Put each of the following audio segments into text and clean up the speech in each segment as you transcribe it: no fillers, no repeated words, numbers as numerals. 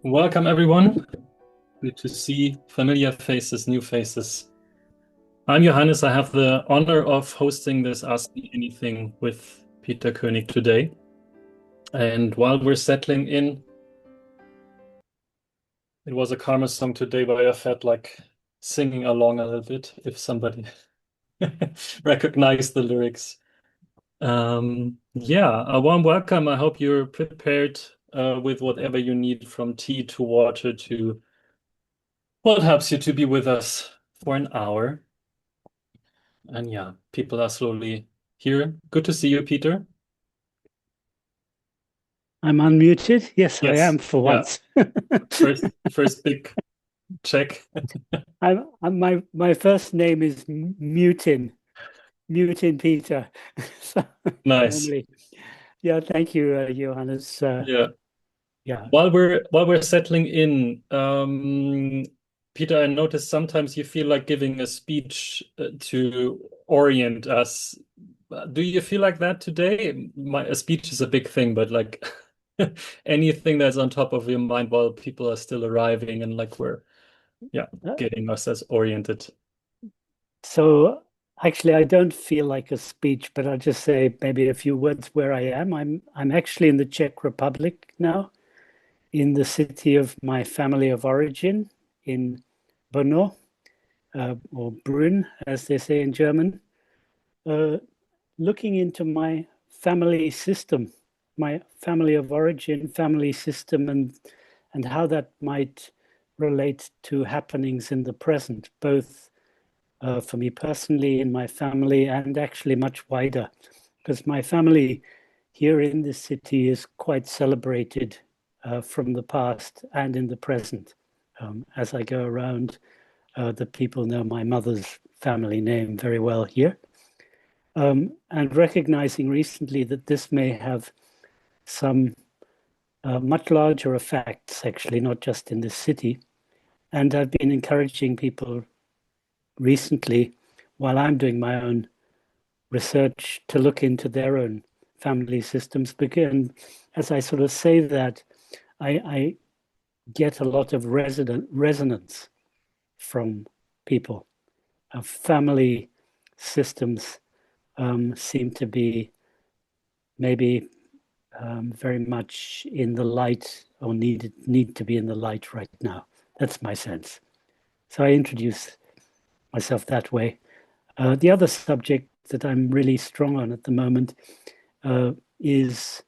Welcome, everyone. Good to see familiar faces, new faces. I'm Johannes. I have the honor of hosting this Ask Me Anything with Peter Koenig today. And while we're settling in, it was a Karma song today, but I felt like singing along a little bit if somebody recognized the lyrics. Yeah, a warm welcome. I hope you're prepared with whatever you need, from tea to water to what helps you to be with us for an hour. And yeah, people are slowly here. Good to see you, Peter. I'm unmuted. Yes, I Yes. am for Yeah. once. First big check. My first name is Mutin, Mutin Peter. So Nice. normally, yeah. Thank you, Johannes. Yeah. Yeah, While we're settling in, Peter, I noticed sometimes you feel like giving a speech to orient us. Do you feel like that today? A speech is a big thing, but like anything that's on top of your mind while people are still arriving and like we're, yeah, Uh, getting us as oriented. so actually, I don't feel like a speech, but I'll just say maybe a few words where I am. I'm actually in the Czech Republic now, in the city of my family of origin, in Brno, or Brünn, as they say in German. Uh, Looking into my family system, my family of origin, family system, and how that might relate to happenings in the present, both for me personally, in my family, and actually much wider, because my family here in this city is quite celebrated from the past and in the present. As I go around, the people know my mother's family name very well here. And recognizing recently that this may have some much larger effects, actually, not just in this city. And I've been encouraging people recently, while I'm doing my own research, to look into their own family systems. Because as I sort of say that, I get a lot of resonance from people. Family systems seem to be maybe very much in the light, or need to be in the light right now. That's my sense. So I introduce myself that way. The other subject that I'm really strong on at the moment is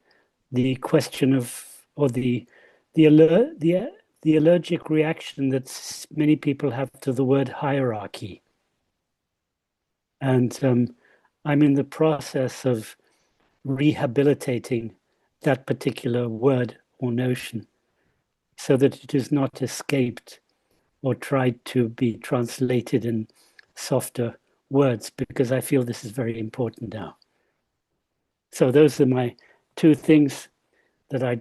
the question of, or the alert the allergic reaction that many people have to the word hierarchy. And I'm in the process of rehabilitating that particular word or notion so that it is not escaped or tried to be translated in softer words, because I feel this is very important now. So those are my two things that I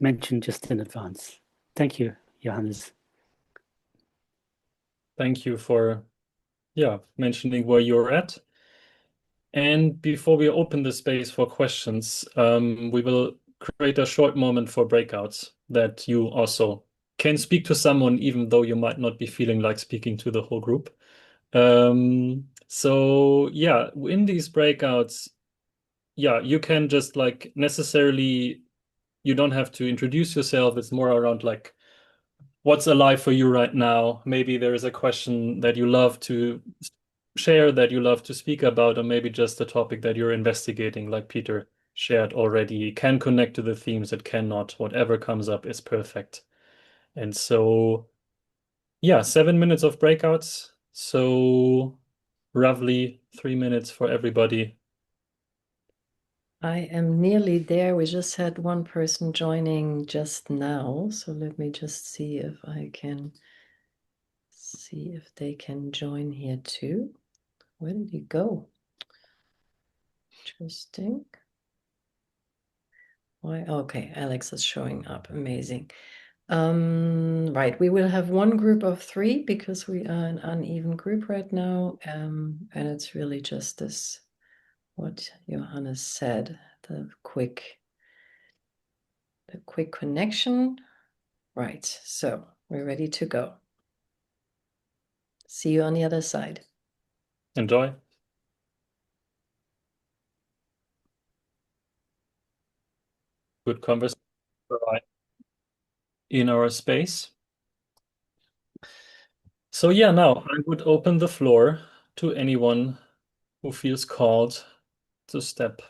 mentioned just in advance. Thank you, Johannes. Thank you for, yeah, mentioning where you're at. And before we open the space for questions, we will create a short moment for breakouts that you also can speak to someone, even though you might not be feeling like speaking to the whole group. So yeah, in these breakouts, yeah, you can just like necessarily, you don't have to introduce yourself. It's more around like what's alive for you right now. Maybe there is a question that you love to share, that you love to speak about, or maybe just a topic that you're investigating, like Peter shared already. It can connect to the themes, it cannot. Whatever comes up is perfect. And so, yeah, 7 minutes of breakouts. So, roughly 3 minutes for everybody. I am nearly there. We just had one person joining just now. So let me just see if I can see if they can join here too. Where did you go? Interesting. Why? Okay, Alex is showing up. Amazing. Right, we will have one group of three because we are an uneven group right now. And it's really just this, what Johannes said, the quick connection. Right, so we're ready to go. See you on the other side. Enjoy. Good conversation in our space. So yeah, now I would open the floor to anyone who feels called to step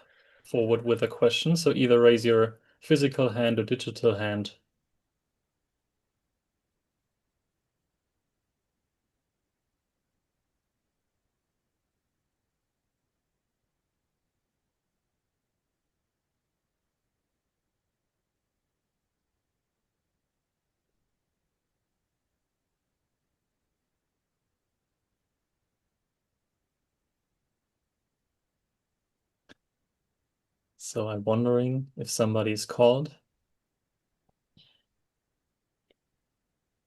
forward with a question. So either raise your physical hand or digital hand. So I'm wondering if somebody's called.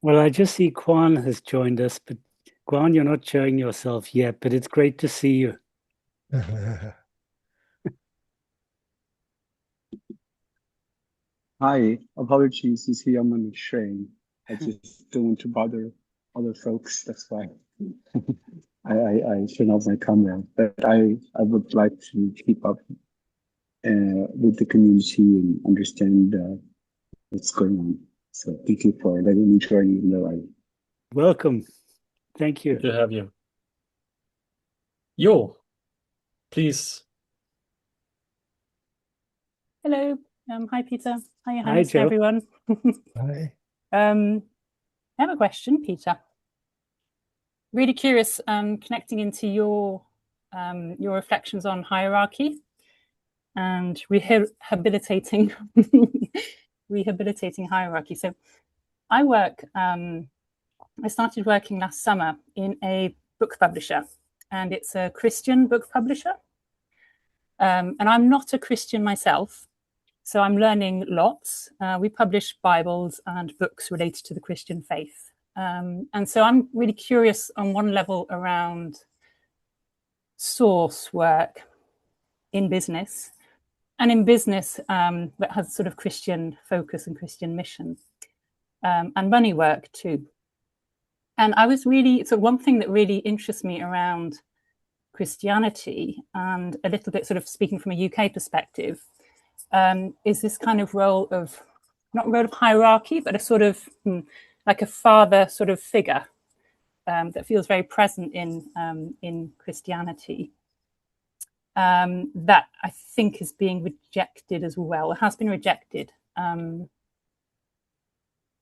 Well, I just see Kwan has joined us, but Kwan, you're not showing yourself yet, but it's great to see you. Hi, apologies. You see, I'm on the train. I just don't want to bother other folks. That's why I turn off my camera. But I would like to keep up with the community and understand what's going on. So thank you for letting me join you in the live. Welcome. Thank you. Good to have you. Yo, please. Hello. Hi, Peter. Hi, Hi, Johannes, Joe. everyone. Hi. I have a question, Peter. Really curious, connecting into your reflections on hierarchy and rehabilitating rehabilitating hierarchy. So I work, I started working last summer in a book publisher, and it's a Christian book publisher. And I'm not a Christian myself, so I'm learning lots. We publish Bibles and books related to the Christian faith. And so I'm really curious on one level around source work in business, and in business that has sort of Christian focus and Christian mission, and money work too. And I was really, so one thing that really interests me around Christianity, and a little bit sort of speaking from a UK perspective, is this kind of role of, not role of hierarchy, but a sort of like a father sort of figure that feels very present in Christianity. That I think is being rejected as well. It has been rejected.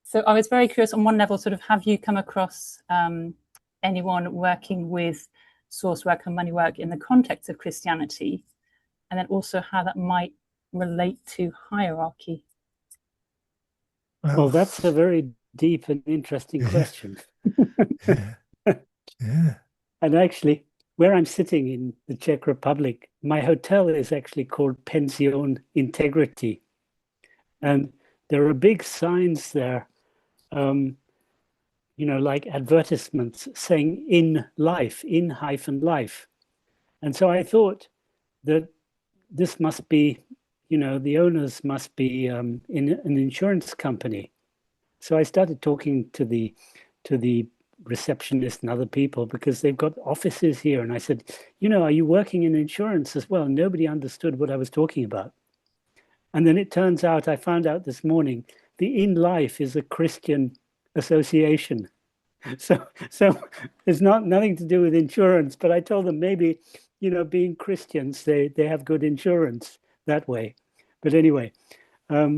So I was very curious on one level, sort of, have you come across anyone working with source work and money work in the context of Christianity, and then also how that might relate to hierarchy? Well, that's a very deep and interesting question. Yeah. And actually, where I'm sitting in the Czech Republic, my hotel is actually called Pension Integrity. And there are big signs there, like advertisements saying in life, in-life. And so I thought that this must be, the owners must be in an insurance company. So I started talking to the receptionist and other people, because they've got offices here. And I said, are you working in insurance as well? Nobody understood what I was talking about. And then it turns out, I found out this morning, the In Life is a Christian association. So it's nothing to do with insurance, but I told them maybe, being Christians, they have good insurance that way. But anyway, to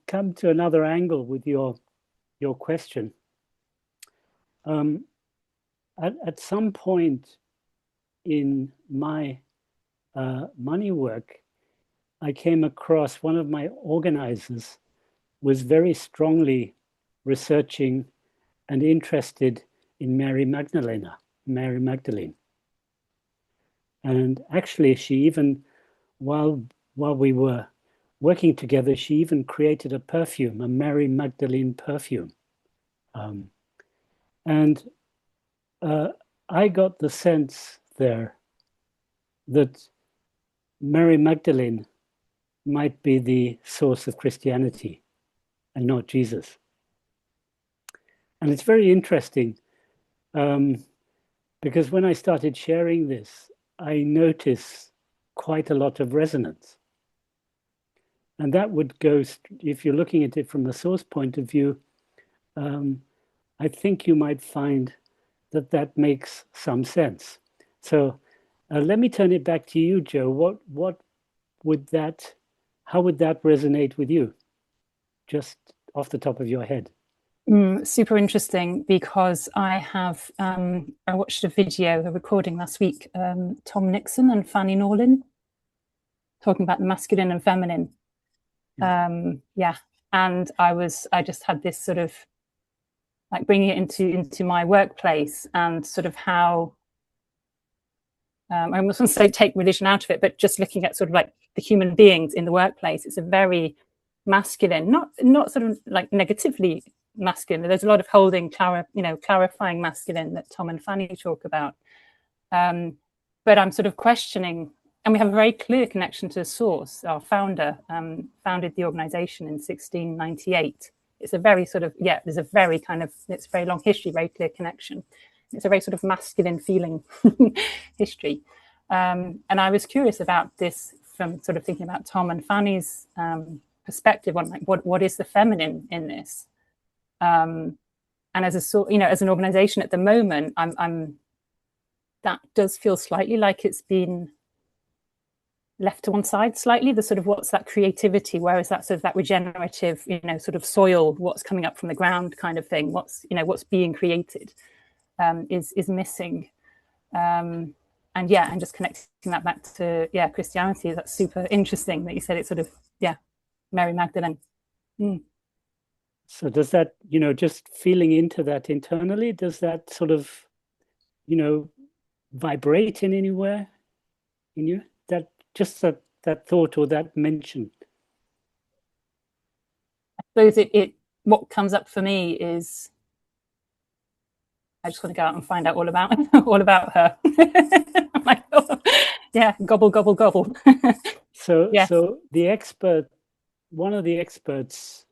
come to another angle with your question, at some point in my money work, I came across one of my organizers was very strongly researching and interested in Mary Magdalene. And actually, she even, while we were working together, she even created a perfume, a Mary Magdalene perfume. And I got the sense there that Mary Magdalene might be the source of Christianity. and not Jesus. And it's very interesting because when I started sharing this, I noticed quite a lot of resonance. And that would go, if you're looking at it from the source point of view, I think you might find that that makes some sense. So let me turn it back to you, Joe. What would that, how would that resonate with you? Just off the top of your head. Super interesting, because I watched a recording last week, Tom Nixon and Fanny Norlin talking about the masculine and feminine. Yeah. And I just had this sort of like bringing it into my workplace, and sort of how I almost want to say take religion out of it, but just looking at sort of like the human beings in the workplace. It's a very masculine, not sort of like negatively masculine. There's a lot of holding, clarifying masculine that Tom and Fanny talk about. But I'm sort of questioning, and we have a very clear connection to the source. Our founder founded the organization in 1698. It's a very sort of, there's a very kind of, it's a very long history, very clear connection. It's a very sort of masculine feeling history. And I was curious about this from sort of thinking about Tom and Fanny's perspective on like what is the feminine in this. And as as an organization at the moment, I'm that does feel slightly like it's been left to one side slightly. The sort of what's that creativity, where is that sort of that regenerative, sort of soil, what's coming up from the ground kind of thing, what's being created is missing. And just connecting that back to Christianity, that's super interesting that you said it's sort of Mary Magdalene. So does that, just feeling into that internally, does that sort of, vibrate in anywhere in you? That just that thought or that mention? I suppose what comes up for me is I just want to go out and find out all about her. I'm like, gobble, gobble, gobble. So the expert, one of the experts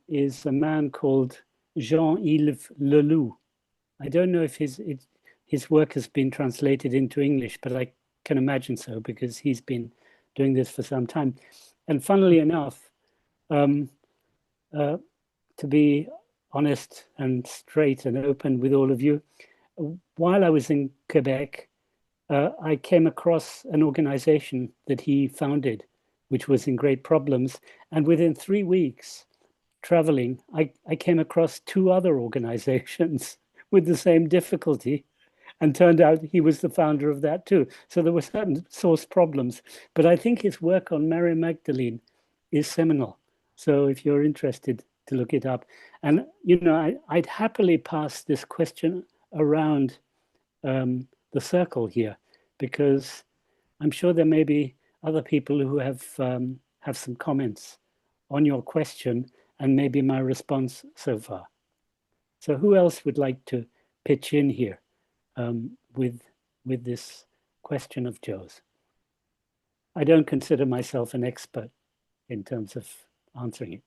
is a man called Jean-Yves Leloup. I don't know if his work has been translated into English, but I can imagine so, because he's been doing this for some time. And funnily enough, to be honest and straight and open with all of you, while I was in Quebec, I came across an organization that he founded, which was in great problems. And within 3 weeks traveling, I came across 2 other organizations with the same difficulty, and turned out he was the founder of that too. So there were certain source problems, but I think his work on Mary Magdalene is seminal. So if you're interested to look it up, and I'd happily pass this question around the circle here, because I'm sure there may be other people who have some comments on your question and maybe my response so far. So who else would like to pitch in here with this question of Joe's? I don't consider myself an expert in terms of answering it.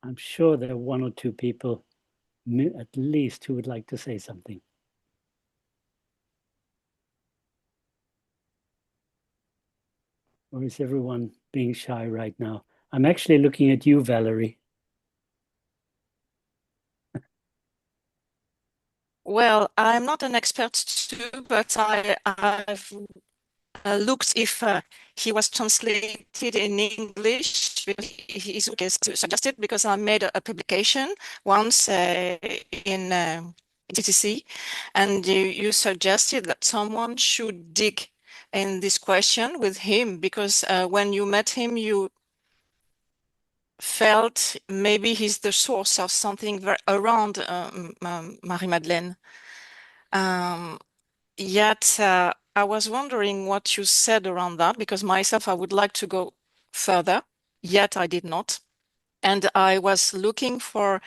I'm sure there are 1 or 2 people at least who would like to say something. Or is everyone being shy right now? I'm actually looking at you, Valerie. Well, I'm not an expert too, but I've looked if he was translated in English, because his work is suggested, because I made a publication once in TTC, and you suggested that someone should dig in this question with him, because when you met him, you felt maybe he's the source of something around Marie-Madeleine. Yet I was wondering what you said around that, because myself, I would like to go further, yet I did not. And I was looking for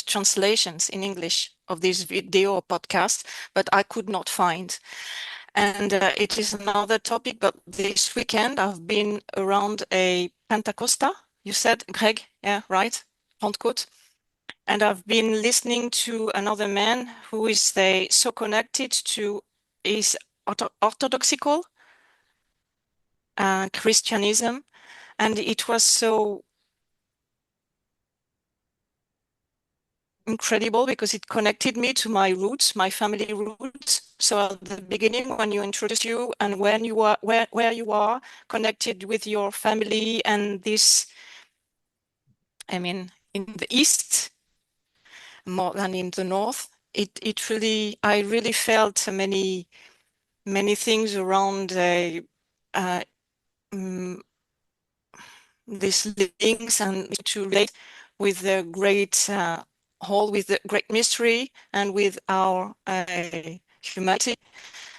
translations in English of this video or podcast, but I could not find. And it is another topic, but this weekend I've been around a Pentacosta, you said, Greg, yeah, right? Pentecôte. And I've been listening to another man who is so connected to his orthodoxical Christianism. And it was so incredible because it connected me to my roots, my family roots. So at the beginning, when you introduce you and when you are where you are connected with your family and this, I mean, in the East more than in the North, I really felt many things around these links and to relate with the great whole, with the great mystery and with our humanity.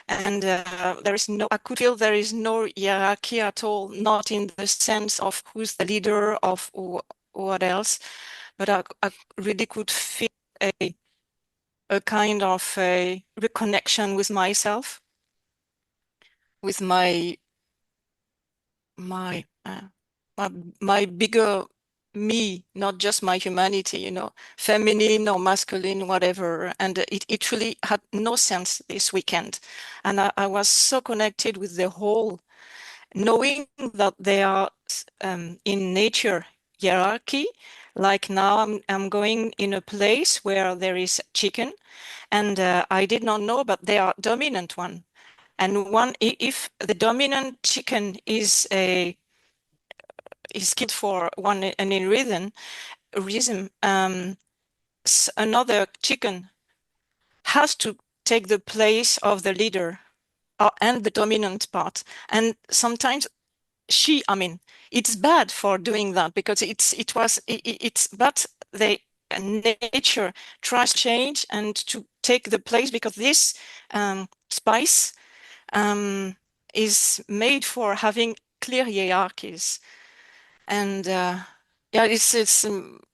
And I could feel there is no hierarchy at all, not in the sense of who's the leader of what else, but I really could feel a kind of a reconnection with myself, with my bigger me, not just my humanity, you know, feminine or masculine, whatever. And it really had no sense this weekend. And I was so connected with the whole, knowing that they are in nature hierarchy. Like now I'm going in a place where there is chicken, and I did not know, but they are dominant one. And if the dominant chicken is killed for any reason, another chicken has to take the place of the leader and the dominant part. And sometimes it's bad for doing that because but nature tries to change and to take the place because this spice is made for having clear hierarchies. And yeah, it's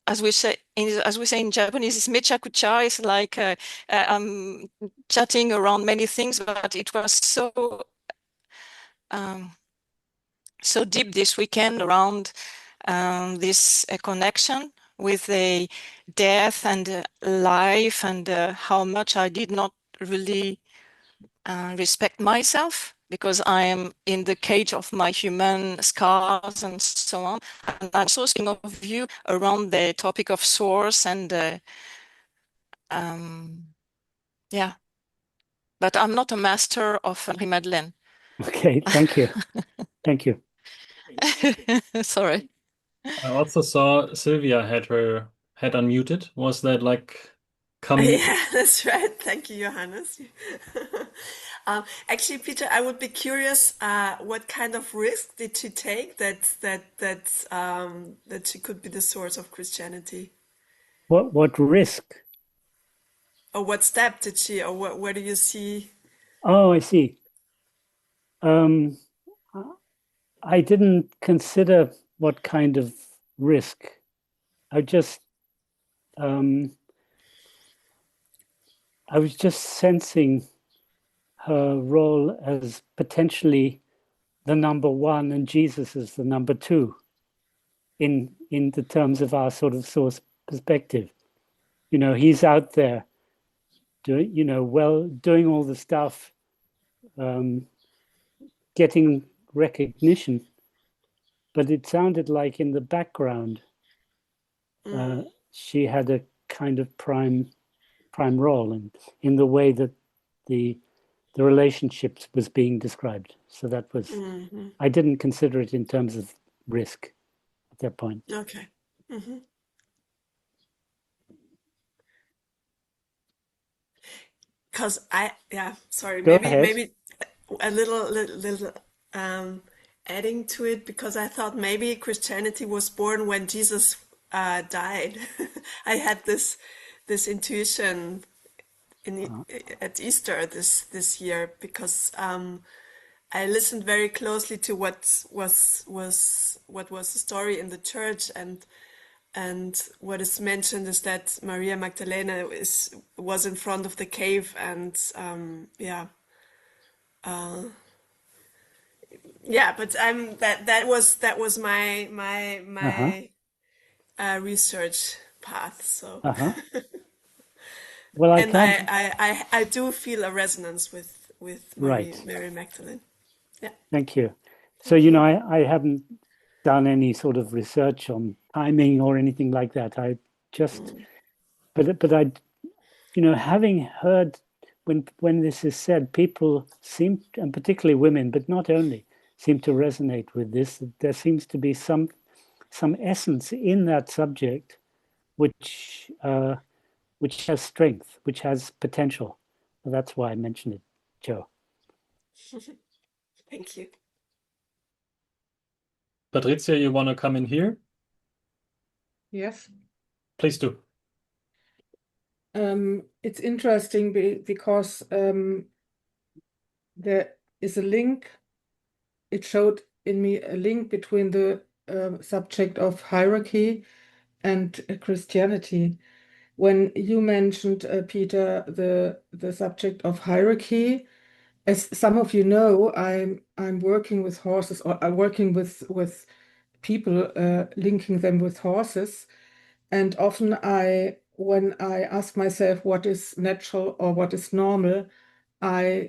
as we say in Japanese, it's mechakucha. It's like I'm chatting around many things, but it was so deep this weekend around this connection with a death and life, and how much I did not really respect myself because I am in the cage of my human scars and so on. And I'm also speaking of you around the topic of source and yeah. But I'm not a master of Henri Madeleine. Okay, thank you. Thank you. Sorry. I also saw Sylvia had her head unmuted. Was that like coming? Yeah, that's right. Thank you, Johannes. Actually, Peter, I would be curious, what kind of risk did she take that she could be the source of Christianity? What risk? Or what step did she, or where do you see? Oh, I see. I didn't consider what kind of risk. I was just sensing her role as potentially the number one and Jesus as the number two in the terms of our sort of source perspective. You know, he's out there doing all the stuff, getting recognition, but it sounded like in the background she had a kind of prime role in the way that the relationships was being described. So that was, I didn't consider it in terms of risk at that point. Okay. Because sorry, Go maybe ahead. a little adding to it, because I thought maybe Christianity was born when Jesus died. I had this intuition at Easter this year, because I listened very closely to what was the story in the church, and what is mentioned is that Maria Magdalena was in front of the cave, and yeah, but that was my research path. So Well, I and can't. I do feel a resonance with Right. Mary Magdalene. Yeah. Thank you. So, Thank you know, you. I haven't done any sort of research on timing or anything like that. I just, but I, you know, having heard when this is said, people seem, and particularly women, but not only, seem to resonate with this. There seems to be some essence in that subject, which has strength, which has potential. That's why I mentioned it, Joe. Thank you. Patricia, you want to come in here? Yes. Please do. It's interesting because there is a link. It showed in me a link between the subject of hierarchy and Christianity. When you mentioned, Peter, the subject of hierarchy, as some of you know, I'm working with horses, or I'm working with people, linking them with horses. And often when I ask myself what is natural or what is normal, I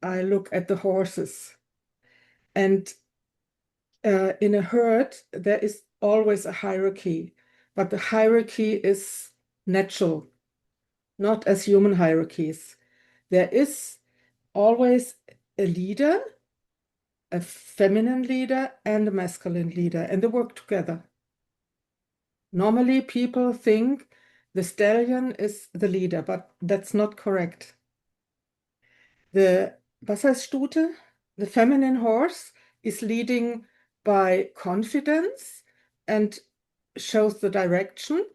look at the horses. And in a herd, there is always a hierarchy, but the hierarchy is natural, not as human hierarchies. There is always a leader, a feminine leader, and a masculine leader, and they work together. Normally, people think the stallion is the leader, but that's not correct. The Wasserstute, the feminine horse, is leading by confidence and shows the direction,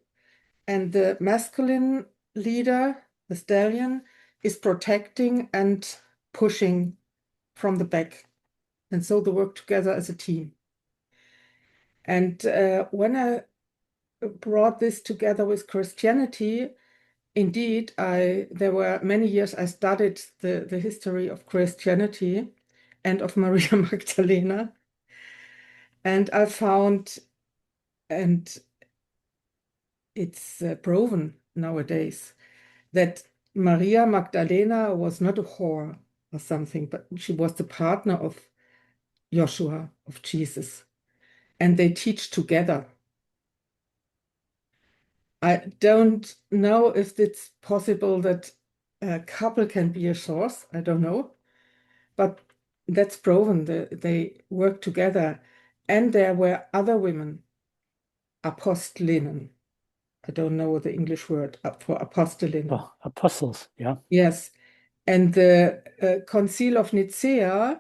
and the masculine leader, the stallion, is protecting and pushing from the back. And so they work together as a team. And when I brought this together with Christianity, indeed, there were many years I studied the history of Christianity and of Maria Magdalena. And I found, and it's proven nowadays, that Maria Magdalena was not a whore or something, but she was the partner of Joshua, of Jesus. And they teach together. I don't know if it's possible that a couple can be a source. I don't know. But that's proven that they work together. And there were other women, apostolinnen. I don't know the English word for apostolinnen. Oh, apostles, yeah. Yes. And the Concile of Nicaea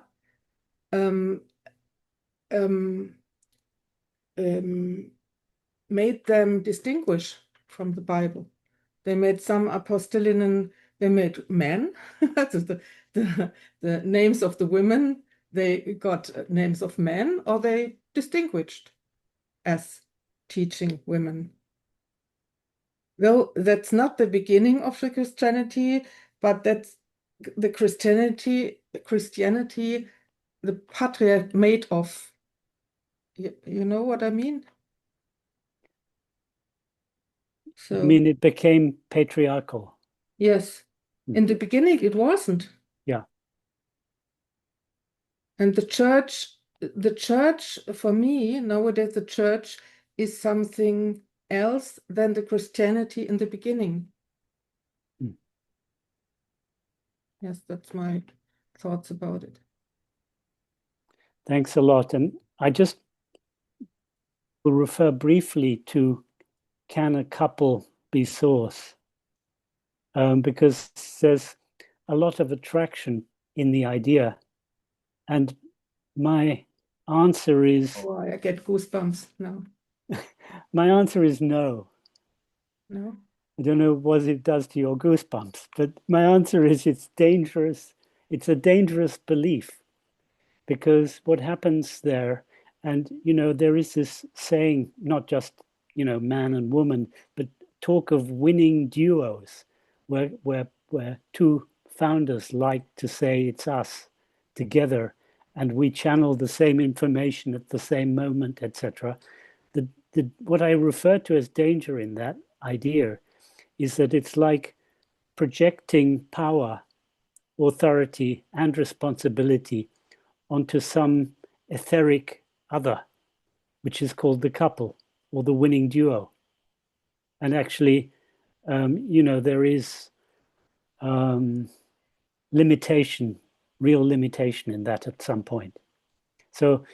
made them distinguish from the Bible. They made some apostolinnen, they made men, the names of the women, they got names of men, or they distinguished as teaching women. Though that's not the beginning of the Christianity, but that's the Christianity the patriarch made of. You know what I mean? I So, mean, it became patriarchal. yes. In the beginning, it wasn't. Yeah. And the church, for me, nowadays, the church is something else than the Christianity in the beginning. Yes, that's my thoughts about it. Thanks a lot. And I just will refer briefly to can a couple be source? Because there's a lot of attraction in the idea. And my answer is... Oh, I get goosebumps now. My answer is no. No? I don't know what it does to your goosebumps, but my answer is it's dangerous. It's a dangerous belief because what happens there, and, you know, there is this saying, not just, you know, man and woman, but talk of winning duos where two founders like to say it's us together and we channel the same information at the same moment, etc. What I refer to as danger in that idea is that it's like projecting power, authority, and responsibility onto some etheric other, which is called the couple or the winning duo. And actually, there is limitation, real limitation in that at some point. So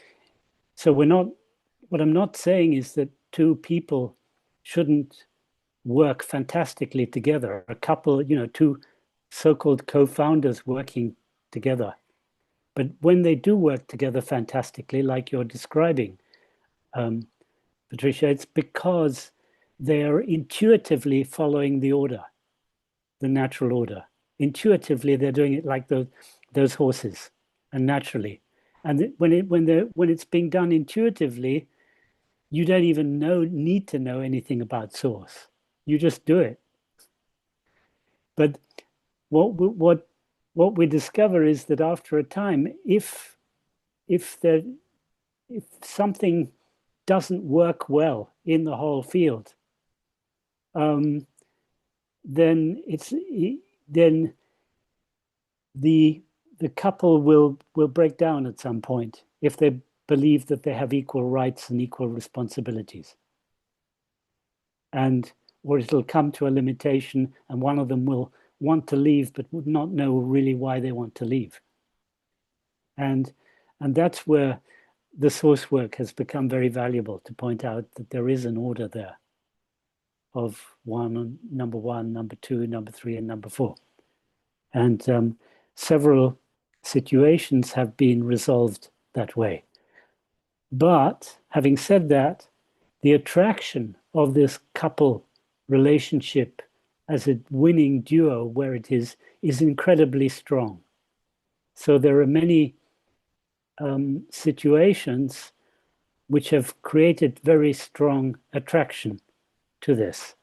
we're not, what I'm not saying is that two people shouldn't work fantastically together. A couple, two so-called co-founders working together. But when they do work together fantastically, like you're describing, Patricia, it's because they are intuitively following the order, the natural order. Intuitively, they're doing it like those horses, and naturally. And when it's being done intuitively, you don't even need to know anything about source. You just do it. But what we discover is that after a time, if something doesn't work well in the whole field, then the couple will break down at some point if they believe that they have equal rights and equal responsibilities. Or it'll come to a limitation and one of them will want to leave but would not know really why they want to leave. And that's where the source work has become very valuable, to point out that there is an order there of number one, number two, number three, and number four. And several situations have been resolved that way. But having said that, the attraction of this couple relationship as a winning duo where it is incredibly strong. So there are many situations which have created very strong attraction to this.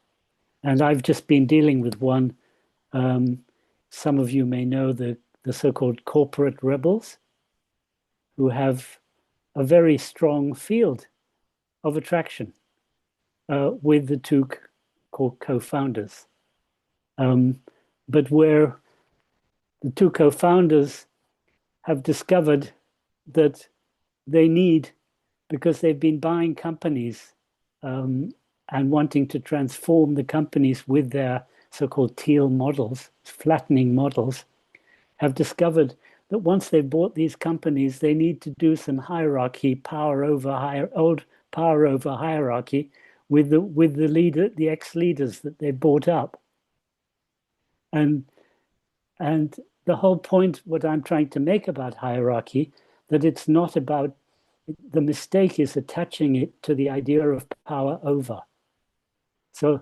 And I've just been dealing with one. Some of you may know the so-called corporate rebels, who have a very strong field of attraction with the two co-founders. But where the two co-founders have discovered that they need, because they've been buying companies and wanting to transform the companies with their so-called teal models, flattening models, have discovered that once they've bought these companies, they need to do some hierarchy, power over hierarchy with the leader, the ex-leaders that they bought up. And the whole point, what I'm trying to make about hierarchy, that it's not about, the mistake is attaching it to the idea of power over. So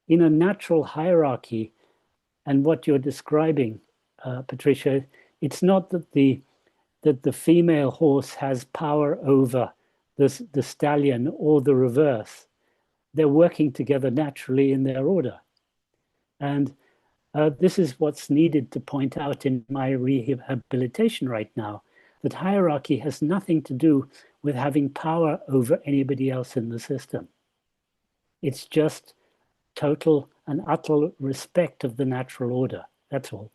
in a natural hierarchy, and what you're describing, Patricia, it's not that the female horse has power over the stallion or the reverse. They're working together naturally in their order. And this is what's needed to point out in my rehabilitation right now, that hierarchy has nothing to do with having power over anybody else in the system. It's just total and utter respect of the natural order. That's all.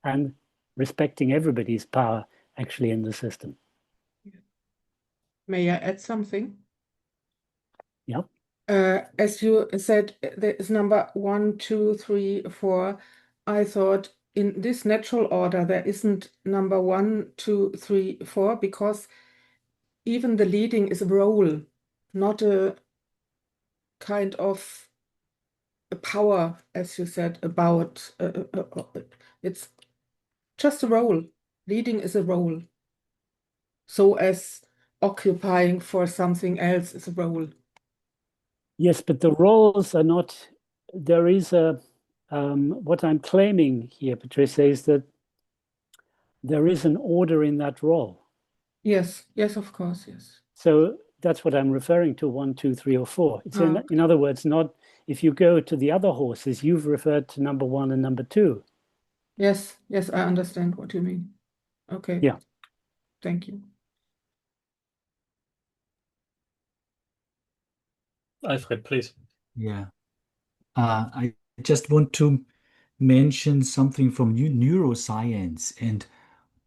And respecting everybody's power actually in the system. May I add something? Yep. As you said, there is number 1, 2, 3, 4. I thought in this natural order, there isn't number 1, 2, 3, 4, because even the leading is a role, not a kind of a power, as you said, about it's just a role. Leading is a role. So as occupying for something else is a role. Yes, but the roles are not, there is a, what I'm claiming here, Patricia, is that there is an order in that role. Yes, yes, of course, yes. So that's what I'm referring to, 1, 2, 3, or 4. It's in other words, not, if you go to the other horses, you've referred to number 1 and number 2. Yes, yes, I understand what you mean. Okay. Yeah. Thank you. Alfred, please. Yeah. I just want to mention something from neuroscience and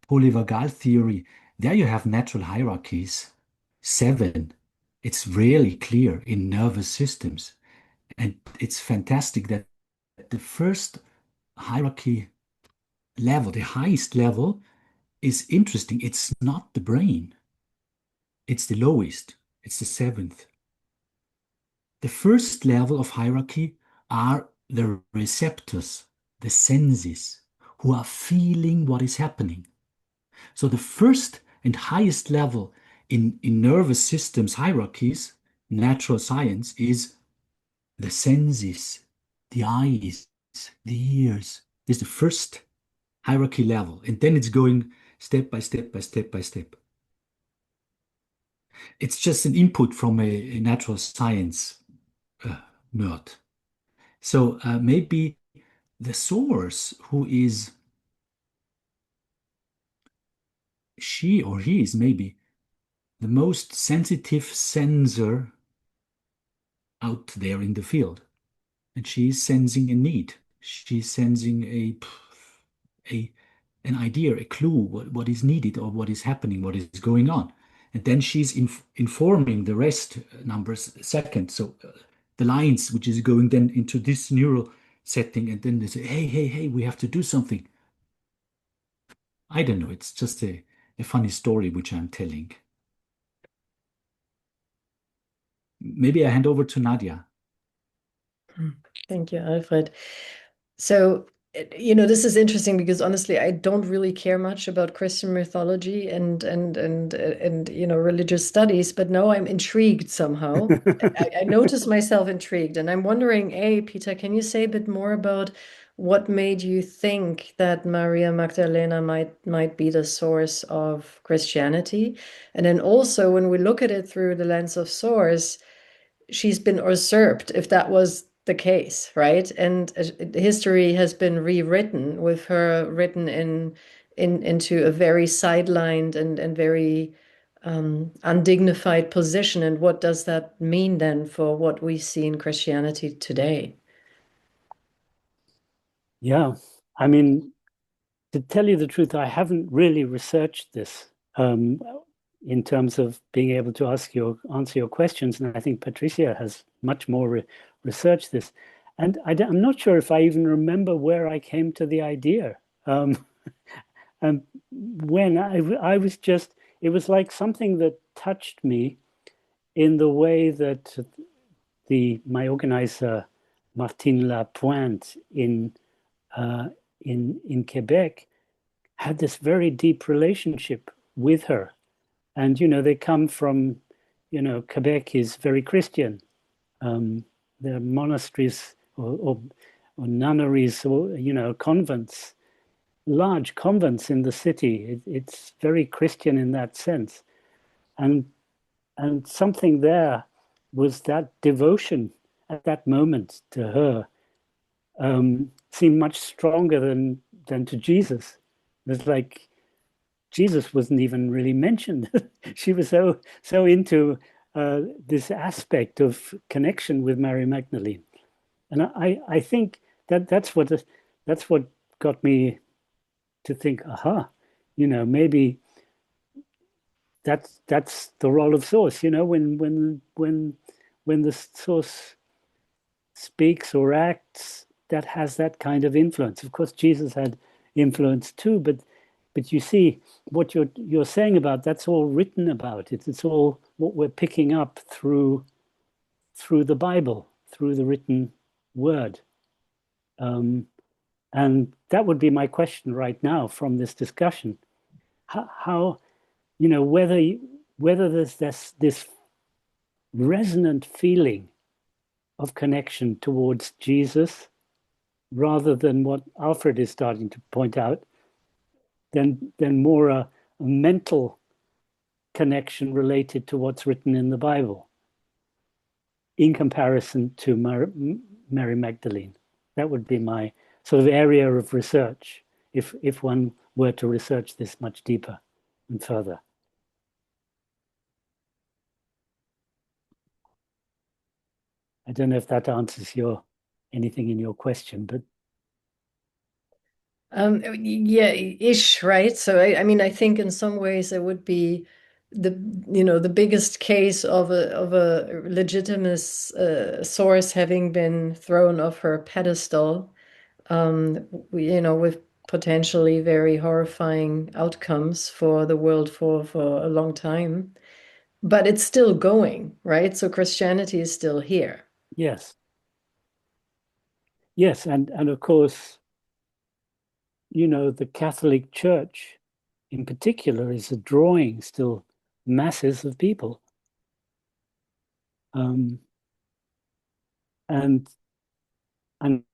polyvagal theory. There you have natural hierarchies, 7. It's really clear in nervous systems. And it's fantastic that the first hierarchy level, the highest level, is interesting. It's not the brain, it's the lowest, it's the 7th. The first level of hierarchy are the receptors, the senses, who are feeling what is happening. So the first and highest level in nervous systems hierarchies, natural science, is the senses, the eyes, the ears. This is the first hierarchy level. And then it's going step by step by step by step. It's just an input from a natural science nerd. So maybe the source, who is she or he, is maybe the most sensitive sensor out there in the field. And she's sensing a need. She's sensing an idea, a clue, what is needed or what is happening, what is going on. And then she's informing the rest numbers second. So the lines, which is going then into this neural setting, and then they say, hey, we have to do something. I don't know. It's just a funny story which I'm telling. Maybe I hand over to Nadia. Thank you, Alfred. So, this is interesting because honestly, I don't really care much about Christian mythology and religious studies, but now I'm intrigued somehow. I notice myself intrigued, and I'm wondering, Peter, can you say a bit more about what made you think that Maria Magdalena might be the source of Christianity? And then also, when we look at it through the lens of source, she's been usurped, if that was the case, right? And history has been rewritten with her written into a very sidelined and very undignified position. And what does that mean then for what we see in Christianity today? Yeah, I mean, to tell you the truth, I haven't really researched this in terms of being able to answer your questions. And I think Patricia has much more researched this. And I'm not sure if I even remember where I came to the idea. And when I was just, it was like something that touched me in the way that my organizer, Martine Lapointe in Quebec, had this very deep relationship with her. And, they come from, Quebec is very Christian. There are monasteries or nunneries or, convents, large convents in the city. It's very Christian in that sense. And something there was that devotion at that moment to her seemed much stronger than to Jesus. It's like Jesus wasn't even really mentioned. She was so into this aspect of connection with Mary Magdalene, and I think that's what got me to think, aha, maybe that's the role of source. When the source speaks or acts, that has that kind of influence. Of course, Jesus had influence too, but you see what you're saying about, that's all written about. It's all what we're picking up through the Bible, through the written word. And that would be my question right now from this discussion. How whether there's this resonant feeling of connection towards Jesus, rather than what Alfred is starting to point out, than more a mental connection related to what's written in the Bible in comparison to Mary Magdalene. That would be my sort of area of research. if one were to research this much deeper and further. I don't know if that answers anything in your question, but yeah, ish, right? So I mean, I think in some ways it would be the biggest case of a legitimate source having been thrown off her pedestal, with potentially very horrifying outcomes for the world for a long time. But it's still going, right? So Christianity is still here. yes. Yes, and of course, the Catholic Church in particular is drawing still masses of people. And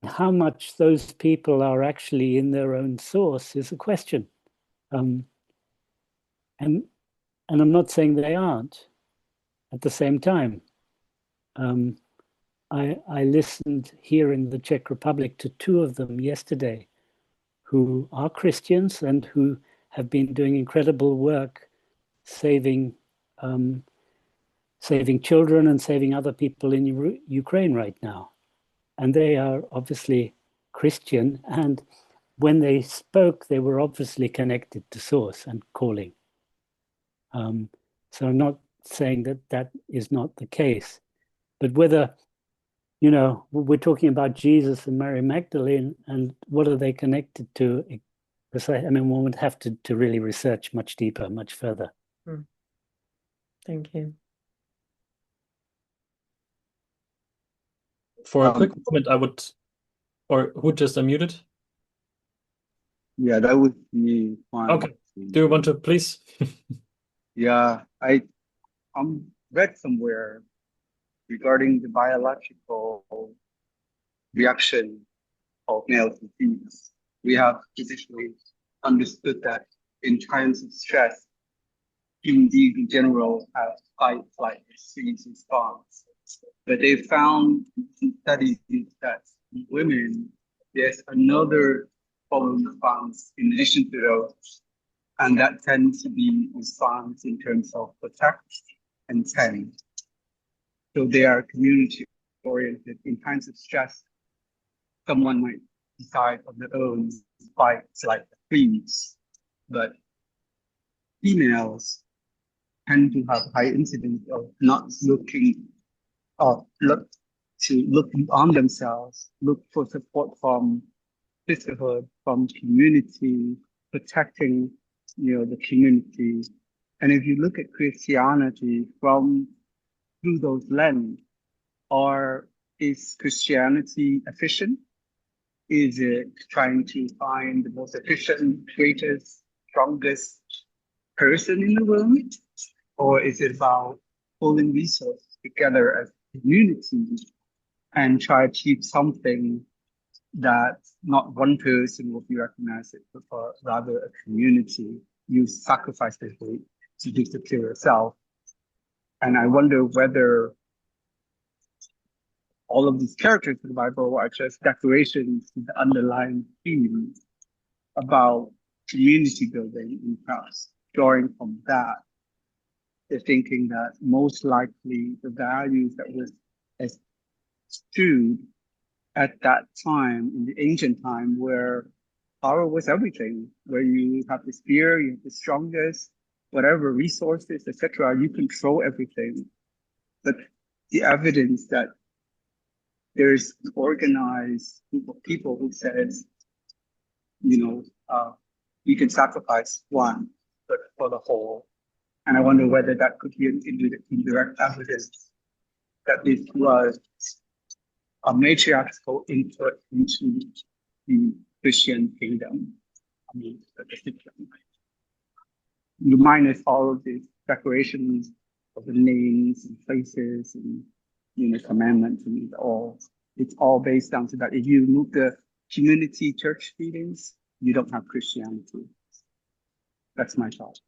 how much those people are actually in their own source is a question. And I'm not saying they aren't at the same time. I listened here in the Czech Republic to two of them yesterday who are Christians and who have been doing incredible work saving children and saving other people in Ukraine right now. And they are obviously Christian. And when they spoke, they were obviously connected to source and calling. So I'm not saying that is not the case. But whether, we're talking about Jesus and Mary Magdalene, and what are they connected to? I mean, one would have to really research much deeper, much further. Thank you. For a quick comment, I would, or who just unmuted? Yeah, that would be fine. Okay. Do you want to please? Yeah, I read somewhere regarding the biological reaction of males and females. We have traditionally understood that in times of stress, human beings in general have fight, flight, or freeze response. But they found in studies that in women, there's another form of response in addition to those, and that tends to be response in terms of protect and tend. So they are community oriented. In times of stress, someone might decide on their own fight, like freeze, but females tend to have high incidence of not looking looking on themselves, look for support from sisterhood, from community, protecting the community. And if you look at Christianity through those lens, is Christianity efficient? Is it trying to find the most efficient, greatest, strongest person in the world? Or is it about pulling resources together as a community and try to achieve something that not one person will be recognized, but rather a community? You sacrifice the weight to disappear yourself. And I wonder whether all of these characters in the Bible are just declarations to the underlying theme about community building in Christ. Drawing from that, they're thinking that most likely the values that was eschewed at that time, in the ancient time, where power was everything, where you have the spear, you have the strongest, whatever resources, etc., you control everything. But the evidence that there's an organized group of people who says, you can sacrifice one, but for the whole. And I wonder whether that could be an indirect evidence that this was a matriarchal input into the Christian kingdom. I mean, you minus all of these declarations of the names and places and commandments, and it's all based down to that. If you remove the community church feelings, you don't have Christianity. That's my thought.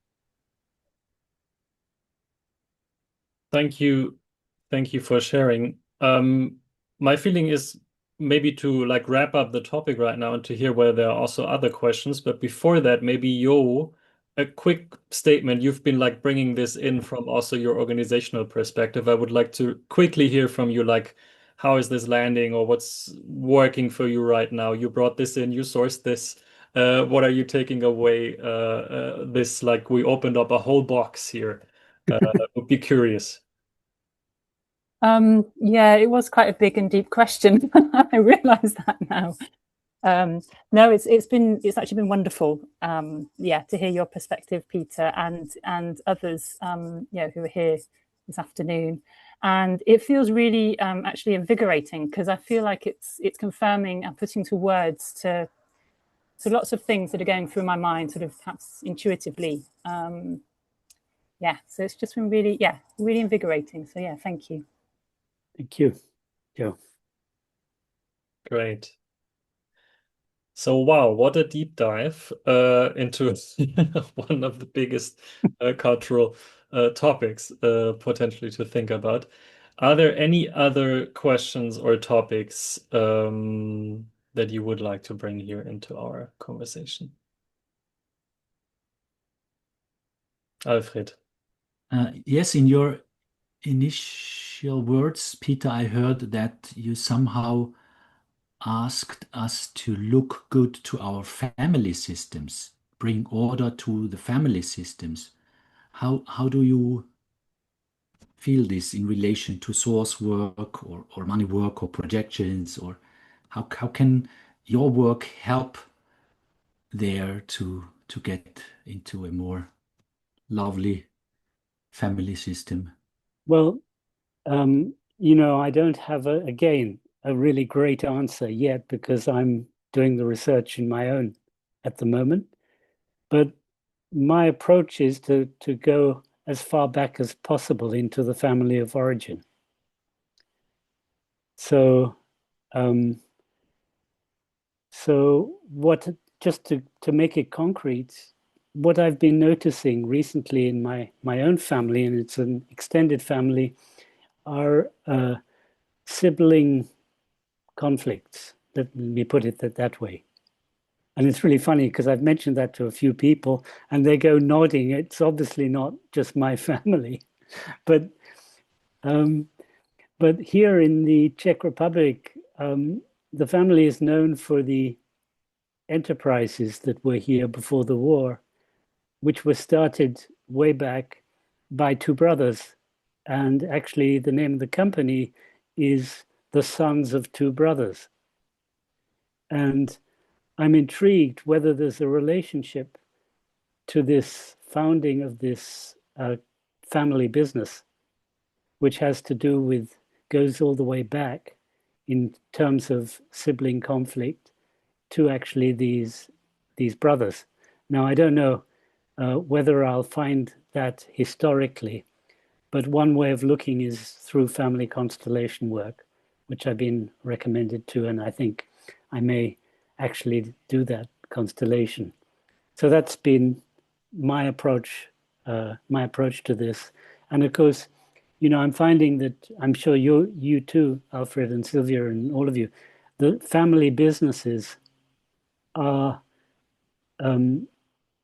Thank you for sharing. My feeling is maybe to like wrap up the topic right now and to hear whether there are also other questions. But before that, maybe Jo, a quick statement. You've been like bringing this in from also your organizational perspective. I would like to quickly hear from you, like, how is this landing or what's working for you right now? You brought this in, you sourced this. What are you taking away? This, like, we opened up a whole box here. Would be curious. Yeah, it was quite a big and deep question. I realize that now. No, it's actually been wonderful. Yeah, to hear your perspective, Peter, and others, who are here this afternoon. And it feels really actually invigorating, because I feel like it's confirming and putting to words to lots of things that are going through my mind, sort of perhaps intuitively. Yeah, so it's just been really invigorating. So yeah, thank you. Thank you, Jo. Great. So wow, what a deep dive into one of the biggest cultural topics potentially to think about. Are there any other questions or topics that you would like to bring here into our conversation? Alfred. Yes, in your initial words, Peter, I heard that you somehow asked us to look good to our family systems, bring order to the family systems. How do you feel this in relation to source work or money work or projections, or how can your work help there to get into a more lovely family system? Well, I don't have again a really great answer yet, because I'm doing the research in my own at the moment. But my approach is to go as far back as possible into the family of origin. So, what, just to make it concrete, what I've been noticing recently in my own family, and it's an extended family, are sibling conflicts. Let me put it that way. And it's really funny, because I've mentioned that to a few people and they go nodding. It's obviously not just my family, but here in the Czech Republic, the family is known for the enterprises that were here before the war, which were started way back by two brothers. And actually, the name of the company is the Sons of Two Brothers. And I'm intrigued whether there's a relationship to this founding of this family business, which has to do with, goes all the way back in terms of sibling conflict to actually these brothers. Now, I don't know whether I'll find that historically, but one way of looking is through family constellation work, which I've been recommended to, and I think I may actually do that constellation. So that's been my approach to this. And of course, I'm finding that, I'm sure you too, Alfred and Sylvia and all of you, the family businesses are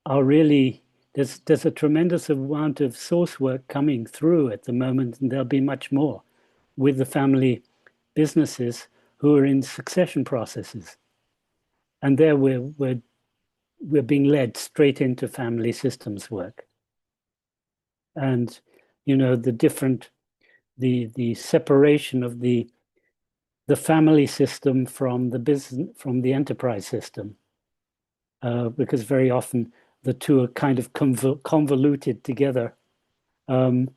really, there's a tremendous amount of source work coming through at the moment, and there'll be much more with the family businesses who are in succession processes. And there we're being led straight into family systems work. And the separation of the family system from the business, from the enterprise system, because very often the two are kind of convoluted together, and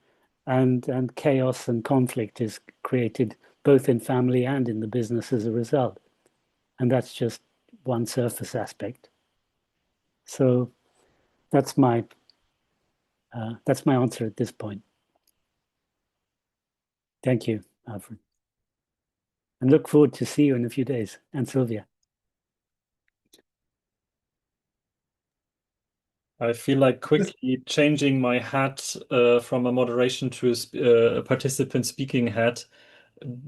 chaos and conflict is created both in family and in the business as a result. And that's just one surface aspect. So that's my answer at this point. Thank you, Alfred. And look forward to see you in a few days, and Sylvia. I feel like quickly changing my hat from a moderation to a participant speaking hat,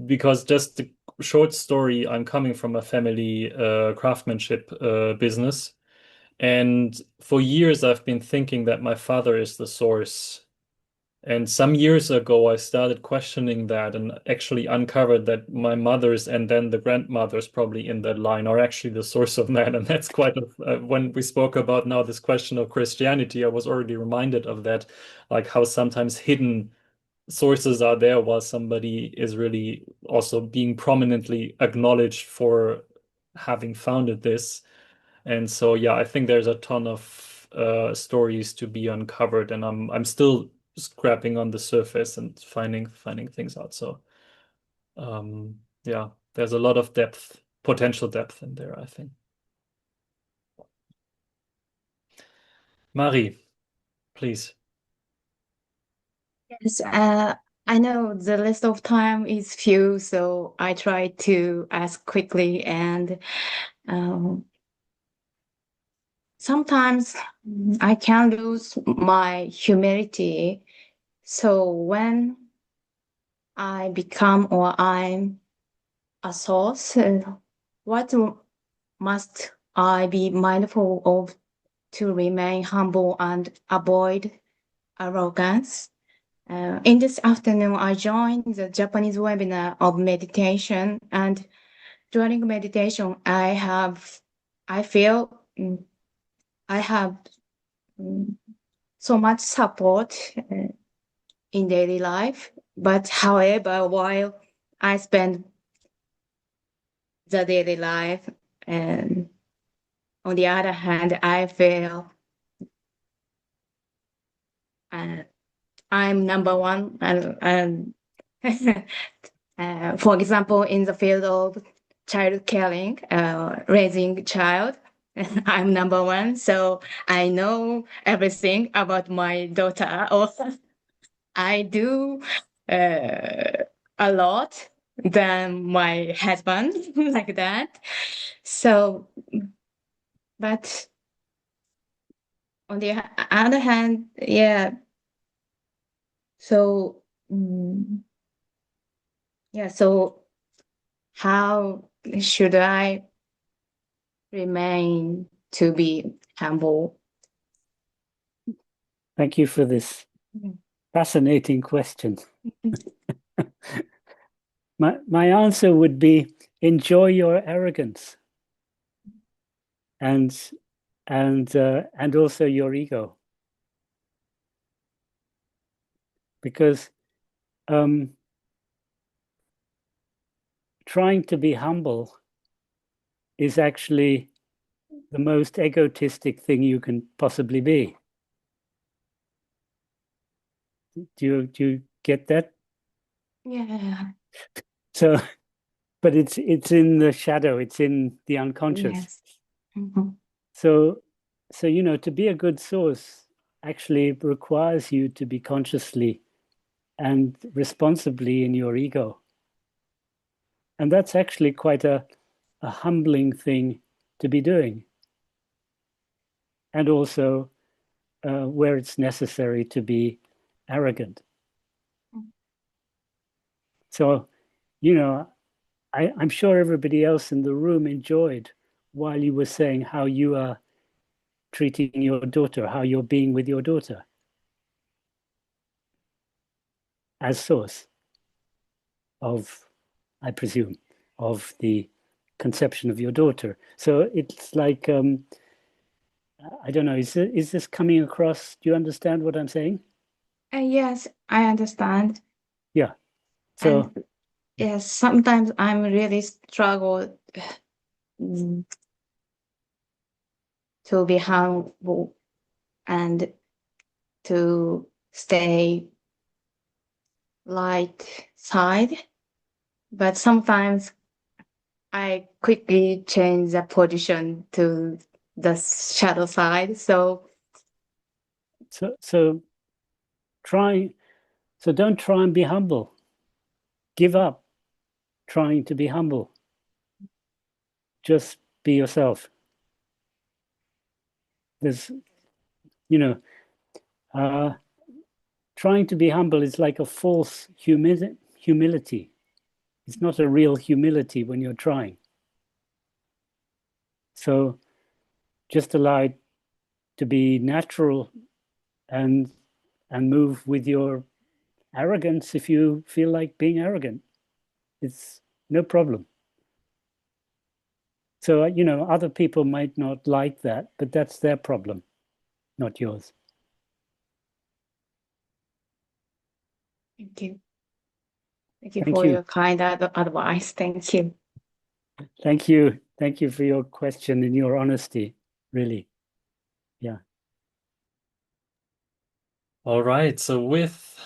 because just the short story, I'm coming from a family craftsmanship business. And for years, I've been thinking that my father is the source. And some years ago, I started questioning that and actually uncovered that my mothers and then the grandmothers probably in that line are actually the source of man. And that's quite when we spoke about now this question of Christianity, I was already reminded of that, like how sometimes hidden sources are there while somebody is really also being prominently acknowledged for having founded this. And so, yeah, I think there's a ton of stories to be uncovered, and I'm still scrapping on the surface and finding things out. So, yeah, there's a lot of depth, potential depth in there, I think. Marie, please. Yes, I know the list of time is few, so I try to ask quickly. And sometimes I can lose my humility. So when I become or I'm a source, what must I be mindful of to remain humble and avoid arrogance? In this afternoon, I joined the Japanese webinar of meditation, and during meditation, I feel I have so much support in daily life. But however, while I spend the daily life, and on the other hand, I feel I'm number one, and for example, in the field of child caring, raising child, I'm number one. So I know everything about my daughter. Or I do a lot than my husband, like that. So, but on the other hand, yeah. So, yeah. So, how should I remain to be humble? Thank you for this fascinating question. My answer would be enjoy your arrogance and also your ego, because trying to be humble is actually the most egotistic thing you can possibly be. Do you get that? Yeah. So, but it's in the shadow. It's in the unconscious. Yes. Mm-hmm. So to be a good source actually requires you to be consciously and responsibly in your ego. And that's actually quite a humbling thing to be doing. And also where it's necessary to be arrogant. So, I'm sure everybody else in the room enjoyed while you were saying how you are treating your daughter, how you're being with your daughter as source of, I presume, of the conception of your daughter. So it's like, I don't know, is this coming across? Do you understand what I'm saying? Yes, I understand. Yeah. So, and yes, sometimes I'm really struggle to be humble and to stay light side, but sometimes I quickly change the position to the shadow side. So don't try and be humble. Give up trying to be humble. Just be yourself. There's, trying to be humble is like a false humility. It's not a real humility when you're trying. So just allow it to be natural and move with your arrogance if you feel like being arrogant. It's no problem. So, other people might not like that, but that's their problem, not yours. Thank you. Thank you for your kind advice. Thank you. Thank you. Thank you for your question and your honesty, really. Yeah. All right. So with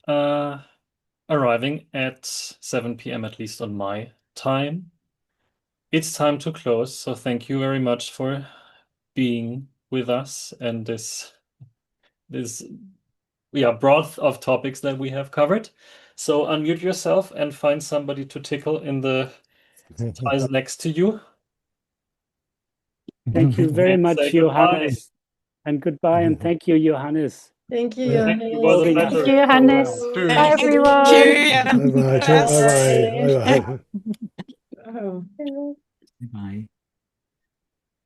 arriving at 7 p.m., at least on my time, it's time to close. So thank you very much for being with us and this broth of topics that we have covered. So unmute yourself and find somebody to tickle in the ties next to you. Thank you very And much, say goodbye. Johannes. And goodbye, and thank you, Johannes. Thank you, Thank you. It Johannes. was a Holding pleasure. Thank you, Hannes. Cheers. Bye, Thank everyone. you. Yeah. Bye bye. Yes. Bye bye. Bye bye. Oh. Bye.